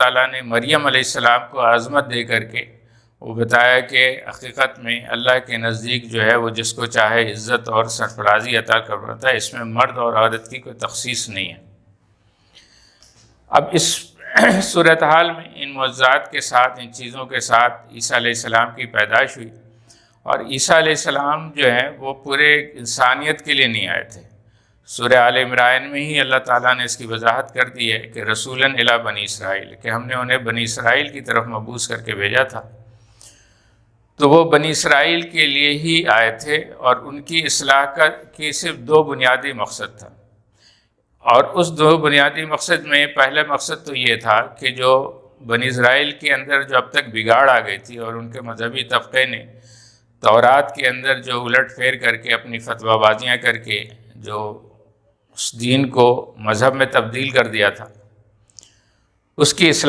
تعالیٰ نے مریم علیہ السلام کو عظمت دے کر کے وہ بتایا کہ حقیقت میں اللہ کے نزدیک جو ہے وہ جس کو چاہے عزت اور سرفرازی عطا کرتا ہے، اس میں مرد اور عورت کی کوئی تخصیص نہیں ہے۔ اب اس صورتحال میں ان معجزات کے ساتھ، ان چیزوں کے ساتھ عیسیٰ علیہ السلام کی پیدائش ہوئی، اور عیسیٰ علیہ السلام جو ہے وہ پورے انسانیت کے لیے نہیں آئے تھے۔ سورہ آل عمران میں ہی اللہ تعالیٰ نے اس کی وضاحت کر دی ہے کہ رسولاً الی بنی اسرائیل، کہ ہم نے انہیں بنی اسرائیل کی طرف مبعوث کر کے بھیجا تھا۔ تو وہ بنی اسرائیل کے لیے ہی آئے تھے، اور ان کی اصلاح کا کی صرف دو بنیادی مقصد تھا، اور اس دو بنیادی مقصد میں پہلا مقصد تو یہ تھا کہ جو بنی اسرائیل کے اندر جو اب تک بگاڑ آ گئی تھی، اور ان کے مذہبی طبقے نے تورات کے اندر جو الٹ پھیر کر کے اپنی فتویٰ بازیاں کر کے جو اس دین کو مذہب میں تبدیل کر دیا تھا، اس کی اصلاح